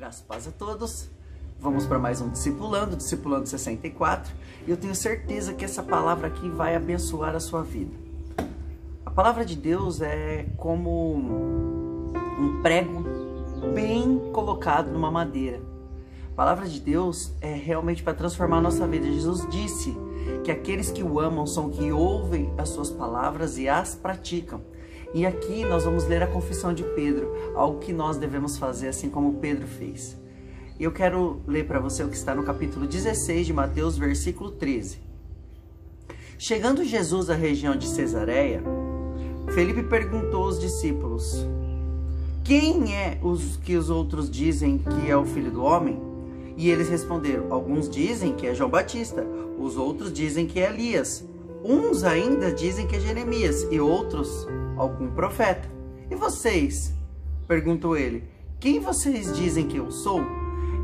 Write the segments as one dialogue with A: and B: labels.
A: Graças a paz a todos. Vamos para mais um Discipulando 64. E eu tenho certeza que essa palavra aqui vai abençoar a sua vida. A palavra de Deus é como um prego bem colocado numa madeira. A palavra de Deus é realmente para transformar a nossa vida. Jesus disse que aqueles que o amam são que ouvem as suas palavras e as praticam. E aqui nós vamos ler a confissão de Pedro, algo que nós devemos fazer assim como Pedro fez. Eu quero ler para você o que está no capítulo 16 de Mateus, versículo 13. Chegando Jesus à região de Cesareia, Felipe perguntou aos discípulos: quem é os que os outros dizem que é o Filho do Homem? E eles responderam: alguns dizem que é João Batista, os outros dizem que é Elias, uns ainda dizem que é Jeremias e outros algum profeta. E vocês? Perguntou ele: quem vocês dizem que eu sou?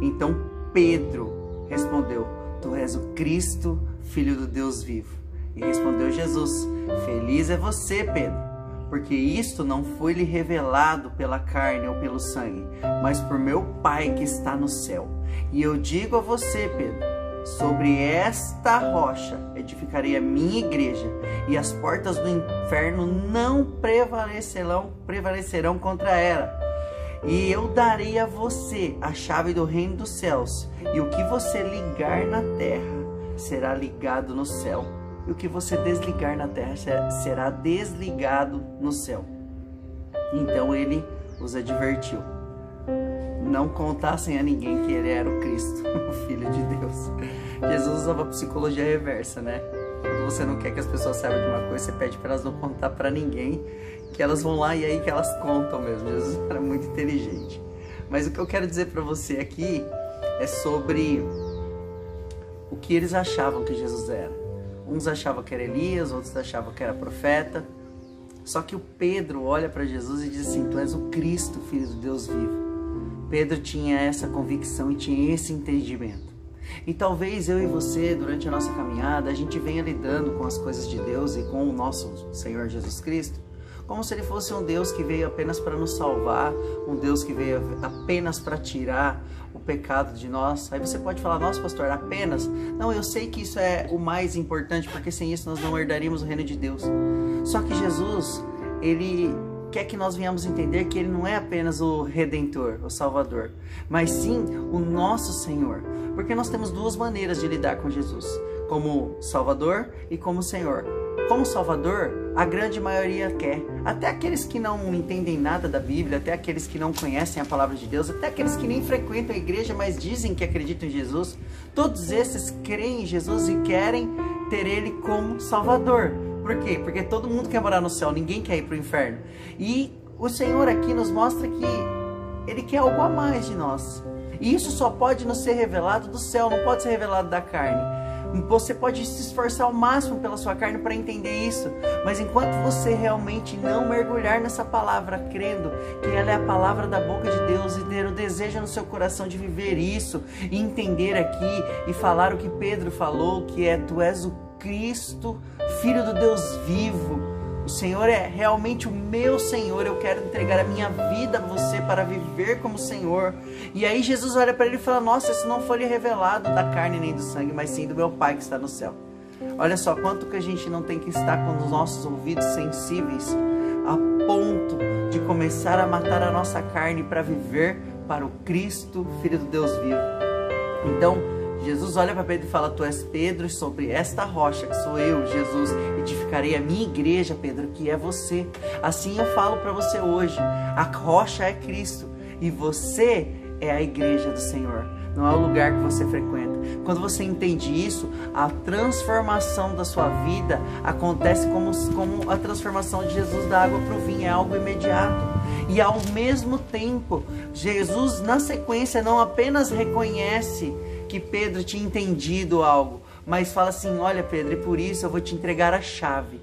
A: Então Pedro respondeu: tu és o Cristo, Filho do Deus vivo. E respondeu Jesus: feliz é você, Pedro, porque isto não foi lhe revelado pela carne ou pelo sangue, mas por meu Pai que está no céu. E eu digo a você, Pedro, sobre esta rocha edificarei a minha igreja, e as portas do inferno não prevalecerão contra ela. E eu darei a você a chave do reino dos céus, e o que você ligar na terra será ligado no céu, e o que você desligar na terra será desligado no céu. Então ele os advertiu: não contassem a ninguém que ele era o Cristo, o Filho de Deus. Jesus usava psicologia reversa, né? Quando você não quer que as pessoas saibam de uma coisa, você pede para elas não contar para ninguém, que elas vão lá e aí que elas contam mesmo. Jesus era muito inteligente. Mas o que eu quero dizer para você aqui é sobre o que eles achavam que Jesus era. Uns achavam que era Elias, outros achavam que era profeta. Só que o Pedro olha para Jesus e diz assim: tu és o Cristo, Filho do Deus vivo. Pedro tinha essa convicção e tinha esse entendimento. E talvez eu e você, durante a nossa caminhada, a gente venha lidando com as coisas de Deus e com o nosso Senhor Jesus Cristo como se ele fosse um Deus que veio apenas para nos salvar, um Deus que veio apenas para tirar o pecado de nós. Aí você pode falar: nossa, pastor, apenas? Não, eu sei que isso é o mais importante, porque sem isso nós não herdaríamos o reino de Deus. Só que Jesus, ele quer que nós venhamos entender que ele não é apenas o Redentor, o Salvador, mas sim o nosso Senhor. Porque nós temos duas maneiras de lidar com Jesus: como Salvador e como Senhor. Como Salvador, a grande maioria quer. Até aqueles que não entendem nada da Bíblia, até aqueles que não conhecem a palavra de Deus, até aqueles que nem frequentam a igreja, mas dizem que acreditam em Jesus, todos esses creem em Jesus e querem ter ele como Salvador. Por quê? Porque todo mundo quer morar no céu, ninguém quer ir para o inferno. E o Senhor aqui nos mostra que ele quer algo a mais de nós. E isso só pode nos ser revelado do céu, não pode ser revelado da carne. Você pode se esforçar ao máximo pela sua carne para entender isso, mas enquanto você realmente não mergulhar nessa palavra, crendo que ela é a palavra da boca de Deus, e ter o desejo no seu coração de viver isso, e entender aqui e falar o que Pedro falou, que é: tu és o Cristo, Filho do Deus vivo. O Senhor é realmente o meu Senhor, eu quero entregar a minha vida a você para viver como Senhor. E aí Jesus olha para ele e fala: nossa, isso não foi revelado da carne nem do sangue, mas sim do meu Pai que está no céu. Olha só quanto que a gente não tem que estar com os nossos ouvidos sensíveis a ponto de começar a matar a nossa carne para viver para o Cristo, Filho do Deus vivo. Então Jesus olha para Pedro e fala: tu és Pedro, e sobre esta rocha, que sou eu, Jesus, edificarei a minha igreja, Pedro, que é você. Assim eu falo para você hoje: a rocha é Cristo, e você é a igreja do Senhor, não é o lugar que você frequenta. Quando você entende isso, a transformação da sua vida acontece como a transformação de Jesus da água para o vinho, é algo imediato. E ao mesmo tempo, Jesus na sequência não apenas reconhece que Pedro tinha entendido algo, mas fala assim: olha, Pedro, e por isso eu vou te entregar a chave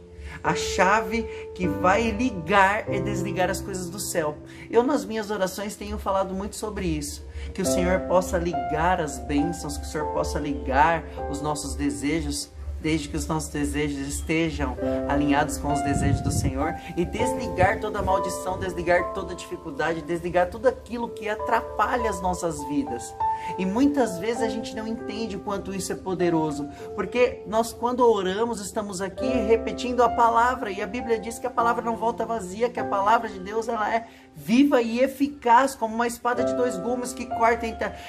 A: que vai ligar e desligar as coisas do céu. Eu nas minhas orações tenho falado muito sobre isso, que o Senhor possa ligar as bênçãos, que o Senhor possa ligar os nossos desejos desde que os nossos desejos estejam alinhados com os desejos do Senhor, e desligar toda maldição, desligar toda dificuldade, desligar tudo aquilo que atrapalha as nossas vidas. E muitas vezes a gente não entende o quanto isso é poderoso, porque nós, quando oramos, estamos aqui repetindo a palavra, e a Bíblia diz que a palavra não volta vazia, que a palavra de Deus, ela é viva e eficaz, como uma espada de dois gumes que corta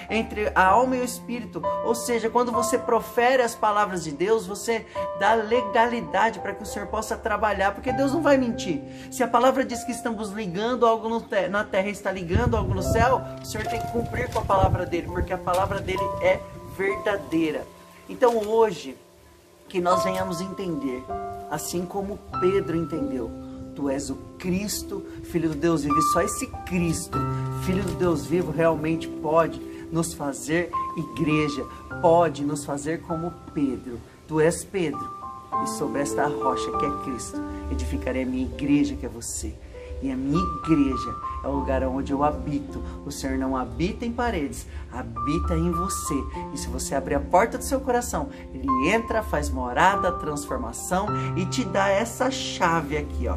A: entre a alma e o espírito. Ou seja, quando você profere as palavras de Deus, você dá legalidade para que o Senhor possa trabalhar, porque Deus não vai mentir. Se a palavra diz que estamos ligando algo na terra e está ligando algo no céu, o Senhor tem que cumprir com a palavra dele, porque a palavra dele é verdadeira. Então hoje, que nós venhamos entender, assim como Pedro entendeu: Tu és o Cristo, Filho do Deus vivo. E só esse Cristo, Filho do Deus vivo, realmente pode nos fazer igreja, pode nos fazer como Pedro. Tu és Pedro, e sobre esta rocha que é Cristo, edificarei a minha igreja, que é você. E a minha igreja é o lugar onde eu habito. O Senhor não habita em paredes, habita em você. E se você abrir a porta do seu coração, Ele entra, faz morada, transformação e te dá essa chave aqui, ó.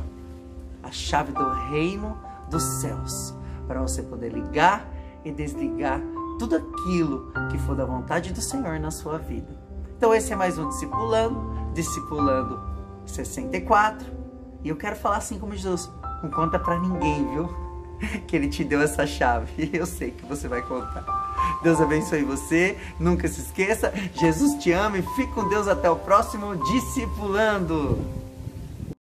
A: A chave do reino dos céus, para você poder ligar e desligar tudo aquilo que for da vontade do Senhor na sua vida. Então esse é mais um Discipulando 64. E eu quero falar assim como Jesus: não conta pra ninguém, viu? Que Ele te deu essa chave. Eu sei que você vai contar. Deus abençoe você. Nunca se esqueça. Jesus te ama e fique com Deus até o próximo Discipulando.